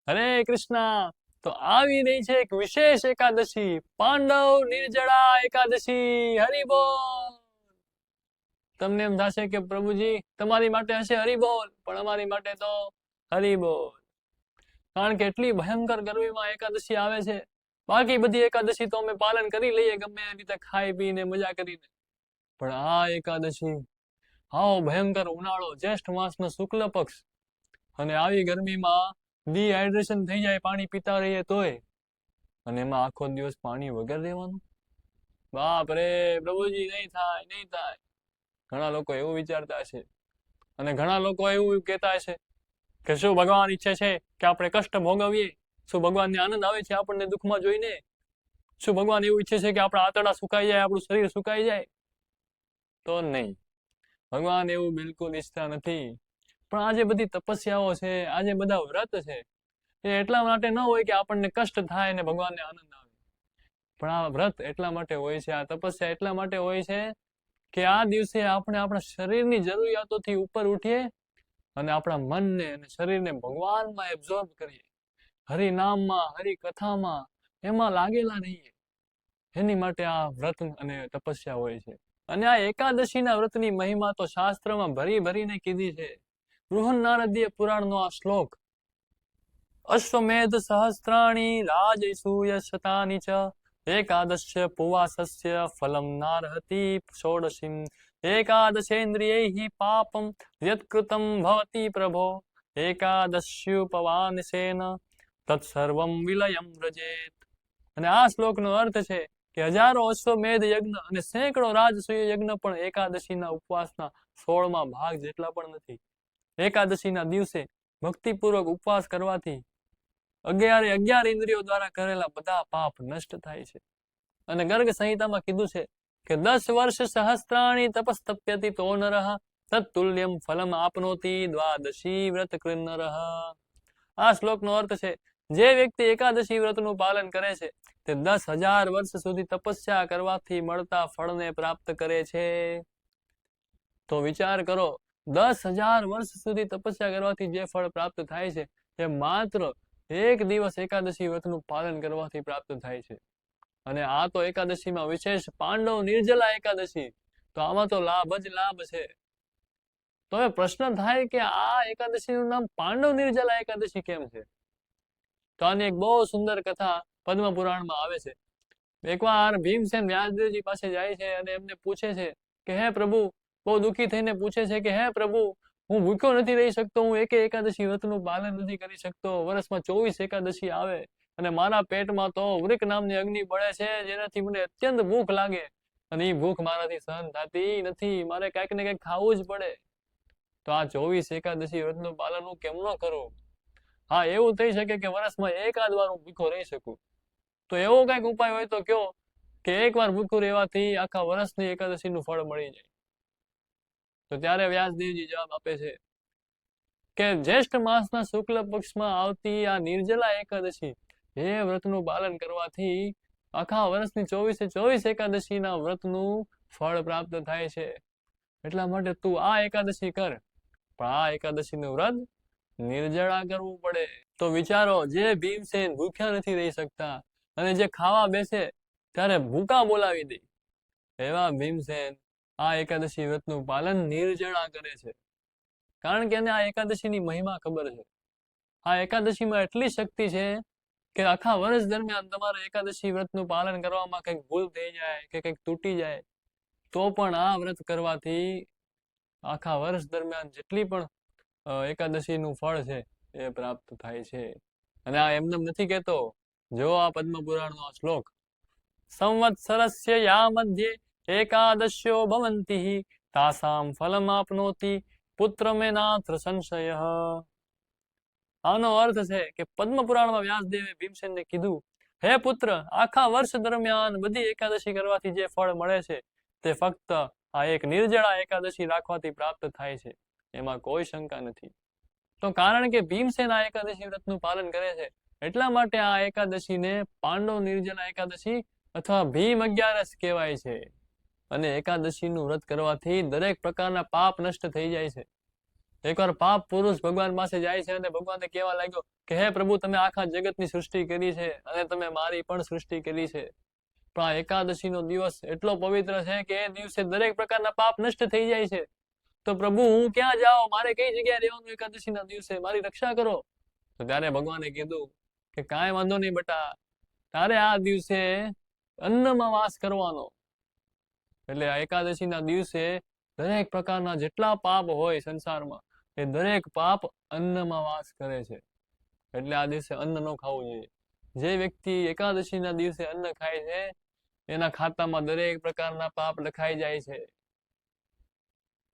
હરે કૃષ્ણ. તો આવી રહી છે એક વિશેષ એકાદશી, પાંડવ નિર્જળા એકાદશી. હરિ બોલ. તમને એમ થશે કે પ્રભુજી તમારી માટે હશે હરિ બોલ, પણ અમારી માટે તો હરિ બોલ. કારણ કે એટલી ભયંકર ગરમીમાં એકાદશી આવે છે. બાકી બધી એકાદશી તો અમે પાલન કરી લઈએ ગમે એ રીતે ખાઈ પીને મજા કરીને, પણ આ એકાદશી આવો ભયંકર ઉનાળો, જ્યેષ્ઠ માસનો શુક્લ પક્ષ, અને આવી ગરમીમાં ડિહાઇડ્રેશન થઈ જાય પાણી પીતા રહીએ તોય, અને એમાં આખો દિવસ પાણી વગર રહેવાનું. બાપ રે પ્રભુજી, નહીં થાય, નહીં થાય. ઘણા લોકો એવું વિચારતા હશે, અને ઘણા લોકો એવું કહેતા હશે કે શું ભગવાન ઈચ્છે છે કે આપણે કષ્ટ ભોગવીએ? શું ભગવાનને આનંદ આવે છે આપણને દુઃખમાં જોઈને? શું ભગવાન એવું ઈચ્છે છે કે આપણા આંતરડા સુકાઈ જાય, આપણું શરીર સુકાઈ જાય? તો નહીં, ભગવાન એવું બિલકુલ ઈચ્છતા નથી. પણ આજે બધી તપસ્યાઓ છે, આજે બધા વ્રત છે, એ એટલા માટે ન હોય કે આપણને કષ્ટ થાય અને ભગવાનને આનંદ આવે. પણ આ વ્રત એટલા માટે હોય છે, આ તપસ્યા એટલા માટે હોય છે કે આ દિવસે આપણે આપણા શરીરની જરૂરિયાતોથી ઉપર ઉઠીએ અને આપણા મનને અને શરીરને ભગવાનમાં એબ્ઝોર્બ કરીએ, હરિનામમાં, હરિકથામાં, એમાં લાગેલા રહીએ. એની માટે આ વ્રત અને તપસ્યા હોય છે. અને આ એકાદશીના વ્રતની મહિમા તો શાસ્ત્રમાં ભરી ભરીને કીધી છે. બૃહન્નારદીય પુરાણનો આ શ્લોક, અશ્વમેધ સહસ્ત્રાણી રાજસૂય શતાની ચ એકાદશ્ય પુવાસસ્ય ફલમ નારહતિ ષોડશીમ એકાદશેન્દ્રિયૈઃ પાપમ યત્કૃતમ ભવતિ પ્રભો એકાદશ્યુપવાનસેન તત્સર્વમ વિલયમ વ્રજેત. અને આ શ્લોકનો અર્થ છે કે હજારો અશ્વમેધ યજ્ઞ અને સેંકડો રાજસૂય યજ્ઞ પણ એકાદશીના ઉપવાસના 16મા ભાગ જેટલા પણ નથી. એકાદશીના દિવસે ભક્તિપૂર્વક ઉપવાસ કરવાથી 11 ઇન્દ્રિયો દ્વારા કરેલા બધા પાપ નષ્ટ થાય છે. અને ગર્ગ સંહિતામાં કીધું છે કે 10 વર્ષ સહસ્ત્રાણી તપસ્તપ્યતિ તો નરઃ તત્તુલ્યમ ફલમ આપનોતિ દ્વાદશી વ્રત કૃન્નરઃ. આ શ્લોકનો અર્થ છે, જે વ્યક્તિ એકાદશી વ્રતનું પાલન કરે છે તે 10,000 વર્ષ સુધી તપસ્યા કરવાથી મળતા ફળને પ્રાપ્ત કરે છે. તો વિચાર કરો, 10,000 વર્ષ સુધી તપસ્યા કરવાથી જે ફળ પ્રાપ્ત થાય છે એ માત્ર એક દિવસ એકાદશી વ્રતનું પાલન કરવાથી પ્રાપ્ત થાય છે. અને આ તો એકાદશીમાં વિશેષ પાંડવ નિર્જલા એકાદશી, તો આમાં તો લાભ જ લાભ છે. તો એ પ્રશ્ન થાય કે આ એકાદશીનું નામ પાંડવ નિર્જલા એકાદશી કેમ છે? તો આની એક બહુ સુંદર કથા પદ્મ પુરાણમાં આવે છે. એકવાર ભીમસેન વ્યાસદેવજી પાસે જાય છે અને એમને પૂછે છે કે હે પ્રભુ, બહુ દુઃખી થઈને પૂછે છે કે હે પ્રભુ, હું ભૂખ્યો નથી રહી શકતો, હું એકાદશી વ્રતનું પાલન નથી કરી શકતો. વર્ષમાં 24 એકાદશી આવે અને મારા પેટમાં તો વૃક નામની અગ્નિ બળે છે, જેનાથી મને અત્યંત ભૂખ લાગે, અને એ ભૂખ મારાથી સહન થતી નથી. મારે કંઈક ને કંઈક ખાવું જ પડે. તો આ 24 એકાદશી વ્રતનું પાલન હું કેમ ન કરું? હા, એવું થઈ શકે કે વર્ષમાં એકાદ વાર હું ભૂખ્યો રહી શકું. તો એવો કઈક ઉપાય હોય તો કયો કે એકવાર ભૂખ્યું રહેવાથી આખા વર્ષની એકાદશીનું ફળ મળી જાય. તો ત્યારે વ્યાસદેવજી જવાબ આપે છે કે જ્યેષ્ઠ માસના શુક્લ પક્ષમાં આવતી આ નિર્જલા એકાદશી, એ વ્રતનું પાલન કરવાથી આખા વર્ષની 24 એકાદશીના વ્રતનું ફળ પ્રાપ્ત થાય છે. એટલા માટે તું આ એકાદશી કર, પણ આ એકાદશીનું વ્રત નિર્જળા કરવું પડે. તો વિચારો, જે ભીમસેન ભૂખ્યા નથી રહી શકતા અને જે ખાવા બેસે ત્યારે ભૂકા બોલાવી દે, એવા ભીમસેન આ એકાદશી વ્રતનું પાલન નિર્જળા કરે છે. કારણ કે એને આ એકાદશીની મહિમા ખબર છે. આ એકાદશીમાં એટલી શક્તિ છે કે આખા વર્ષ દરમિયાન તમારે એકાદશી વ્રતનું પાલન કરવામાં કંઈક ભૂલ થઈ જાય કે કંઈક તૂટી જાય, તો પણ આ વ્રત કરવાથી આખા વર્ષ દરમિયાન જેટલી પણ એકાદશીનું ફળ છે એ પ્રાપ્ત થાય છે. અને આ એમને નથી કહેતો. જો આ પદ્મ પુરાણનો શ્લોક, સંવત્સરસ્ય યા મધ્યે એકાદશ્યો ભવંતિઃ તાસામ ફલમ આપનોતિ પુત્ર મે નાત્ર સંશય. આનો અર્થ છે કે પદ્મ પુરાણમાં વ્યાસદેવે ભીમસેનને કીધું, હે પુત્ર, આખા વર્ષ દરમિયાન બધી એકાદશી કરવાથી જે ફળ મળે છે તે ફક્ત આ એક નિર્જળા એકાદશી રાખવાથી પ્રાપ્ત થાય છે, એમાં કોઈ શંકા નથી. તો કારણ કે ભીમસેન આ એકાદશી વ્રતનું પાલન કરે છે, એટલા માટે આ એકાદશીને પાંડવ નિર્જલા એકાદશી અથવા ભીમ 11 કહેવાય છે. અને એકાદશીનું વ્રત કરવાથી દરેક પ્રકારના પાપ નષ્ટ થઈ જાય છે. એકવાર પાપ પુરુષ ભગવાન પાસે જાય છે અને ભગવાનને કહેવા લાગ્યો કે હે પ્રભુ, તમે આખા જગતની સૃષ્ટિ કરી છે અને તમે મારી પણ સૃષ્ટિ કરી છે, પણ આ એકાદશીનો દિવસ એટલો પવિત્ર છે કે એ દિવસે દરેક પ્રકારના પાપ નષ્ટ થઈ જાય છે. તો પ્રભુ, હું ક્યાં જાઉં? મારે કઈ જગ્યાએ રહેવાનું એકાદશીના દિવસે? મારી રક્ષા કરો. તો ત્યારે ભગવાને કીધું કે કાંઈ વાંધો નહીં બેટા, તારે આ દિવસે અન્નમાં વાસ કરવાનો. એટલે આ એકાદશીના દિવસે દરેક પ્રકારના જેટલા પાપ હોય સંસારમાં, એ દરેક પાપ અન્નમાં વાસ કરે છે. એટલે આ દિવસે અન્ન ન ખાવું જોઈએ. જે વ્યક્તિ એકાદશીના દિવસે અન્ન ખાય છે એના ખાતામાં દરેક પ્રકારના પાપ લખાઈ જાય છે.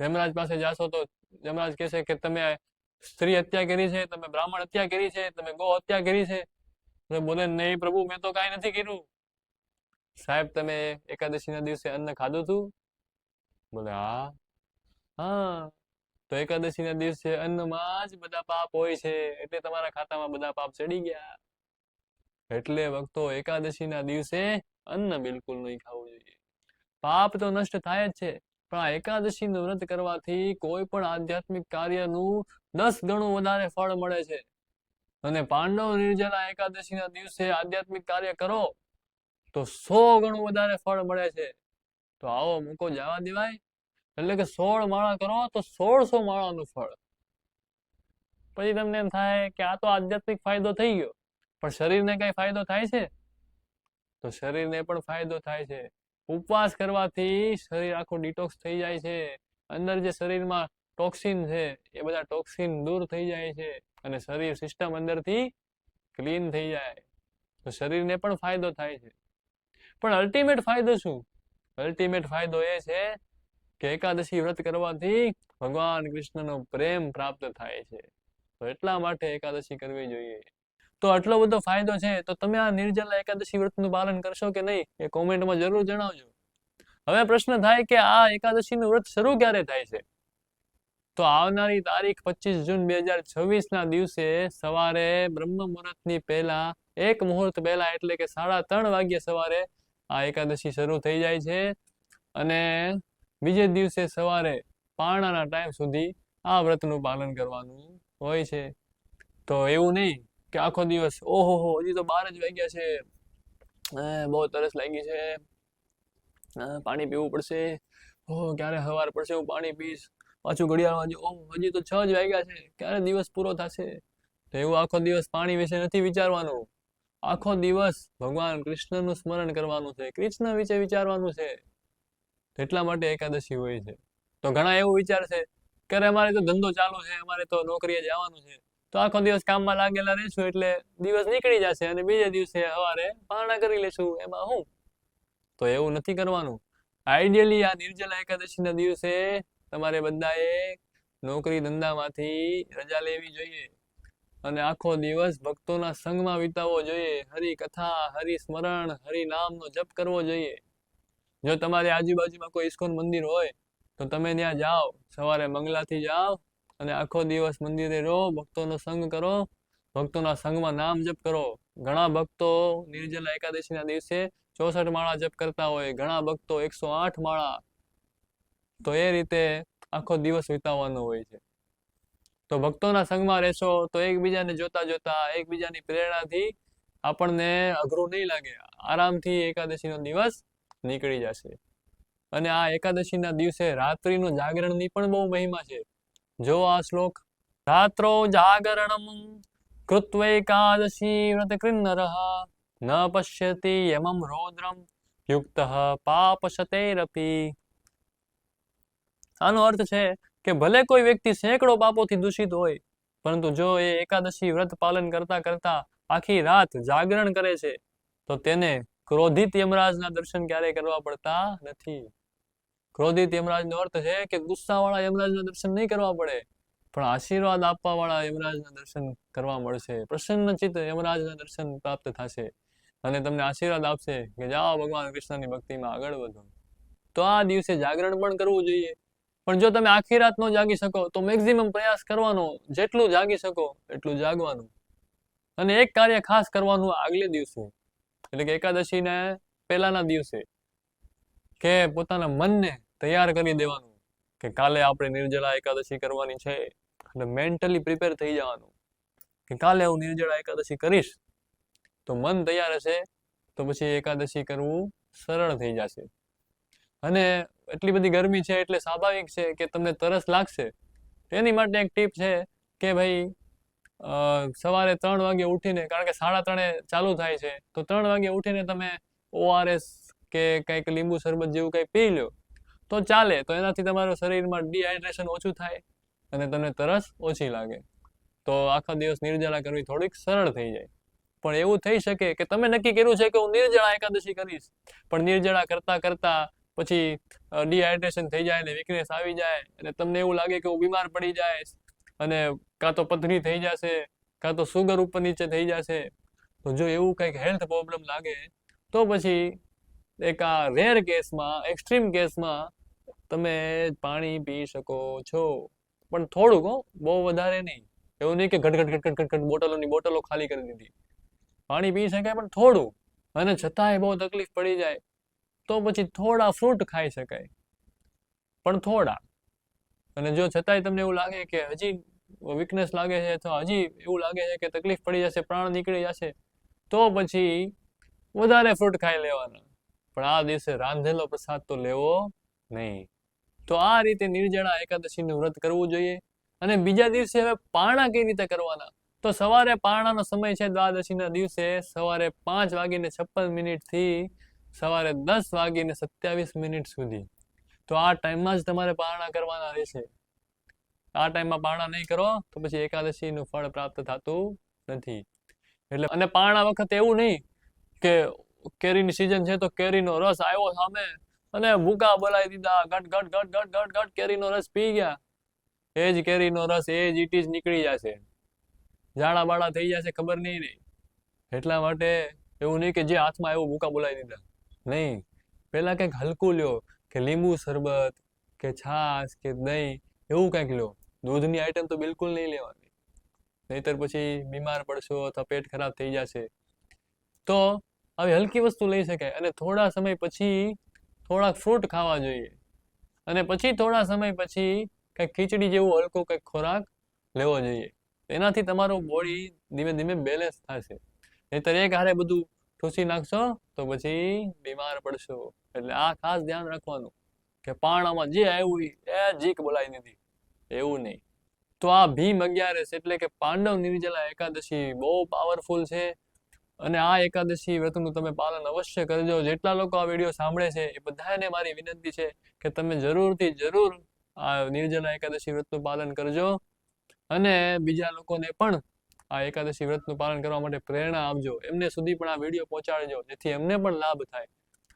યમરાજ પાસે જાશો તો યમરાજ કહેશે કે તમે સ્ત્રી હત્યા કરી છે, તમે બ્રાહ્મણ હત્યા કરી છે, તમે ગો હત્યા કરી છે. બોલે નહીં પ્રભુ, મેં તો કાંઈ નથી કર્યું. સાહેબ, તમે એકાદશીના દિવસે અન્ન ખાધું હતું? બોલે હા. હા, તો એકાદશીના દિવસે અન્નમાં જ બધા પાપ હોય છે, એટલે તમારા ખાતામાં બધા પાપ ચડી ગયા. એટલે ભક્તો, એકાદશીના દિવસે અન્ન બિલકુલ નહીં ખાવું જોઈએ. પાપ તો નષ્ટ થાય જ છે, પણ આ એકાદશીનું વ્રત કરવાથી કોઈ પણ આધ્યાત્મિક કાર્યનું 10 ગણું વધારે ફળ મળે છે. અને પાંડવ નિર્જલા એકાદશીના દિવસે આધ્યાત્મિક કાર્ય કરો તો 100 ગણું વધારે ફળ મળે છે. તો આવો મૂકો જવા દેવાય? એટલે કે 16 માળા કરો તો 1600 માળાનું ફળ. પછી તમને એમ થાય કે આ તો આધ્યાત્મિક ફાયદો થઈ ગયો, પણ શરીરને કઈ ફાયદો થાય છે? તો શરીરને પણ ફાયદો થાય છે. ઉપવાસ કરવાથી શરીર આખું ડિટોક્સ થઈ જાય છે. અંદર જે શરીરમાં ટોક્સિન છે એ બધા ટોક્સિન દૂર થઈ જાય છે અને શરીર સિસ્ટમ અંદરથી ક્લીન થઈ જાય. તો શરીરને પણ ફાયદો થાય છે. પણ અલ્ટિમેટ ફાયદો શું? અલ્ટિમેટ ફાયદો એ છે કે એકાદશી વ્રત કરવાથી ભગવાન કૃષ્ણનો પ્રેમ પ્રાપ્ત થાય છે. તો એટલા માટે એકાદશી કરવી જોઈએ. તો આટલો બધો ફાયદો છે, તો તમે આ નિર્જલા એકાદશી વ્રતનું પાલન કરશો કે નહીં એ કોમેન્ટમાં જરૂર જણાવજો. હવે પ્રશ્ન થાય કે આ એકાદશીનું વ્રત શરૂ ક્યારે થાય છે? તો આવનારી તારીખ 25 જૂન 2026 ના દિવસે સવારે બ્રહ્મ મુહૂર્તની પહેલા 1 મુહૂર્ત પહેલા, એટલે કે 3:30 વાગ્યે સવારે આ એકાદશી શરૂ થઈ જાય છે અને બીજે દિવસે સવારે પારણાના ટાઈમ સુધી આ વ્રતનું પાલન કરવાનું હોય છે. તો એવું નહીં કે આખો દિવસ ઓહો હજી તો 12 જ વાગ્યા છે, બહુ તરસ લાગી છે, પાણી પીવું પડશે, ક્યારે સવાર પડશે હું પાણી પીશ, પાછું ઘડિયાળમાં હજી તો 6 જ વાગ્યા છે, ક્યારે દિવસ પૂરો થશે. તો એવું આખો દિવસ પાણી વિશે નથી વિચારવાનું. આખો દિવસ ભગવાન કૃષ્ણનું સ્મરણ કરવાનું છે, કૃષ્ણ વિશે વિચારવાનું છે. એટલા માટે એકાદશી હોય છે. તો ઘણા એવું વિચારશે કે અમારે તો ધંધો ચાલુ છે, અમારે તો નોકરીએ જવાનું છે, તો આખો દિવસ કામમાં લાગેલા રહીશું એટલે દિવસ નીકળી જશે અને બીજે દિવસે સવારે પારણા કરી લેશું, એમાં હું? તો એવું નથી કરવાનું. આઈડિયલી આ નિર્જલા એકાદશીના દિવસે તમારે બધાએ નોકરી ધંધામાંથી રજા લેવી જોઈએ અને આખો દિવસ ભક્તોના સંગમાં વિતાવવો જોઈએ. હરિ કથા, હરિ સ્મરણ, હરિ નામનો જપ કરવો જોઈએ. જો તમારી આજુબાજુમાં કોઈ ઇસ્કોન મંદિર હોય તો તમે ત્યાં જાઓ, સવારે મંગલાથી જાઓ અને આખો દિવસ મંદિરે રહો, ભક્તોનો સંગ કરો, ભક્તોના સંગમાં નામ જપ કરો. ઘણા ભક્તો નિર્જલા એકાદશીના દિવસે 64 માળા જપ કરતા હોય, ઘણા ભક્તો 108 માળા. તો એ રીતે આખો દિવસ વિતાવવાનો હોય છે. તો ભક્તોના સંગમાં રહેશો તો એકબીજાને જોતા જોતા, એકબીજાની પ્રેરણાથી આપણને અઘરું નહીં લાગે, આરામથી એકાદશીનો દિવસ નીકળી જશે. અને આ એકાદશીના દિવસે રાત્રિનું જાગરણની પણ બહુ મહિમા છે. જો આ શ્લોક, રાત્રો જાગરણમ કૃત્વૈકાદશી વ્રત કૃન્નરઃ ન પશ્યતિ યમમ રૌદ્રમ યુક્તઃ પાપશતૈરપી. આનો અર્થ છે કે ભલે કોઈ વ્યક્તિ સેંકડો પાપોથી દૂષિત હોય, પરંતુ જો એ એકાદશી વ્રત પાલન કરતા કરતા આખી રાત જાગરણ કરે છે તો તેને ક્રોધિત યમરાજના દર્શન ક્યારેય કરવા પડતા નથી. ક્રોધિત યમરાજનો અર્થ છે કે ગુસ્સાવાળા યમરાજના દર્શન નહીં કરવા પડે, પણ આશીર્વાદ આપવાવાળા યમરાજના દર્શન કરવા મળશે. પ્રસન્નચિત્ત યમરાજના દર્શન પ્રાપ્ત થશે અને તમને આશીર્વાદ આપશે કે જાઓ ભગવાન કૃષ્ણની ભક્તિમાં આગળ વધો. તો આ દિવસે જાગરણ પણ કરવું જોઈએ. પણ જો તમે આખી રાત ન જાગી શકો તો મેક્સિમમ પ્રયાસ કરવાનો, જેટલું જાગી શકો એટલું જાગવાનું. અને એક કાર્ય ખાસ કરવાનું આગલે દિવસે, એટલે કે એકાદશીને પહેલાના દિવસે, કે પોતાના મનને તૈયાર કરી દેવાનું કે કાલે આપણે નિર્જલા એકાદશી કરવાની છે અને મેન્ટલી પ્રિપેર થઈ જવાનું કે કાલે હું નિર્જળા એકાદશી કરીશ, તો મન તૈયાર હશે તો પછી એકાદશી કરવું સરળ થઈ જશે. અને એટલી બધી ગરમી છે એટલે સ્વાભાવિક છે કે તમને તરસ લાગશે. એની માટે એક ટીપ છે કે ભાઈ સવારે 3 વાગે ઉઠીને, કારણ કે 3:30 ચાલુ થાય છે, તો 3 વાગે ઉઠીને તમે ORS કે કંઈક લીંબુ શરબત જેવું કંઈ પી લો તો ચાલે. તો એનાથી તમારા શરીરમાં ડિહાઇડ્રેશન ઓછું થાય અને તમને તરસ ઓછી લાગે. તો આખા દિવસ નિર્જળા કરવી થોડીક સરળ થઈ જાય. પણ એવું થઈ શકે કે તમે નક્કી કર્યું છે કે હું નિર્જળા એકાદશી કરીશ, પણ નિર્જળા કરતા કરતા પછી ડિહાઇડ્રેશન થઈ જાય ને વીકનેસ આવી જાય અને તમને એવું લાગે કે હું બીમાર પડી જાય અને કાં તો પથરી થઈ જશે, કાં તો સુગર ઉપર નીચે થઈ જશે. તો જો એવું કંઈક હેલ્થ પ્રોબ્લેમ લાગે તો પછી એક આ રેર કેસમાં, એક્સ્ટ્રીમ કેસમાં તમે પાણી પી શકો છો, પણ થોડુંક હો, બહુ વધારે નહીં. એવું નહીં કે ઘટ બોટલોની બોટલો ખાલી કરી દીધી. પાણી પી શકાય પણ થોડું, અને છતાંય બહુ તકલીફ પડી જાય તો પછી થોડા ફ્રૂટ ખાઈ શકાય, પણ થોડા. અને જો છતાંય તમને એવું લાગે કે હજી વીકનેસ લાગે છે અથવા હજી એવું લાગે છે કે તકલીફ પડી જશે, પ્રાણ નીકળી જશે, તો પછી વધારે ફ્રૂટ ખાઈ લેવાના, પણ આ દિવસે રાંધેલો પ્રસાદ તો લેવો નહીં. તો આ રીતે નિર્જળા એકાદશીનું વ્રત કરવું જોઈએ. અને બીજા દિવસે હવે પારણા કઈ રીતે કરવાના? તો સવારે પારણાનો સમય છે દ્વાદશીના દિવસે સવારે 5:56 થી સવારે 10:27 સુધી. તો આ ટાઈમમાં જ તમારે પારણા કરવાના રહેશે. આ ટાઈમમાં પારણા નહીં કરો તો પછી એકાદશીનું ફળ પ્રાપ્ત થતું નથી. એટલે અને પારણા વખતે એવું નહીં કે કેરીની સિઝન છે તો કેરીનો રસ આવ્યો સામે અને ભૂકા બોલાવી દીધા, ઘટ ઘટ ઘટ ઘટ ઘટ ઘટ કેરીનો રસ પી ગયા. એ જ કેરીનો રસ એ જ ઇટ નીકળી જશે, ઝાડા બાડા થઈ જશે, ખબર નહીં. એટલા માટે એવું નહીં કે જે હાથમાં આવ્યું ભૂકા બોલાવી દીધા. નહીં, પેલા કંઈક હલકું લ્યો, કે લીંબુ શરબત કે છાશ કે દહીં એવું કંઈક લો. દૂધની આઈટમ તો બિલકુલ નહીં લેવાની, નહીતર પછી બીમાર પડશો અથવા પેટ ખરાબ થઈ જશે. તો આવી હલકી વસ્તુ લઈ શકાય. અને થોડા સમય પછી થોડાક ફ્રૂટ ખાવા જોઈએ, અને પછી થોડા સમય પછી કંઈક ખીચડી જેવું હલકું કંઈક ખોરાક લેવો જોઈએ. એનાથી તમારું બોડી ધીમે ધીમે બેલેન્સ થશે. નહીતર એક હારે બધું ઠૂસી નાખશો તો પછી બીમાર પડશો. એટલે આ ખાસ ધ્યાન રાખવાનું કે પારણામાં જે આવ્યું એ જીક બોલાવી દીધી, એવું નહીં. તો આ ભીમ 11 એટલે કે પાંડવ નિર્જલા એકાદશી બહુ પાવરફુલ છે. અને આ એકાદશી વ્રતનું તમે પાલન અવશ્ય કરજો. જેટલા લોકો આ વિડીયો સાંભળે છે એ બધાને મારી વિનંતી છે કે તમે જરૂરથી જરૂર આ નિર્જલા એકાદશી વ્રતનું પાલન કરજો, અને બીજા લોકોને પણ આ એકાદશી વ્રતનું પાલન કરવા માટે પ્રેરણા આપજો. એમને સુધી પણ આ વિડીયો પહોંચાડજો, જેથી એમને પણ લાભ થાય.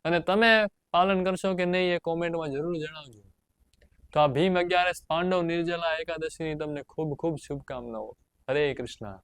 અને તમે પાલન કરશો કે નહીં એ કોમેન્ટમાં જરૂર જણાવજો. તો આ ભીમ 11 પાંડવ નિર્જલા એકાદશીની તમને ખૂબ ખૂબ શુભકામનાઓ. હરે કૃષ્ણ.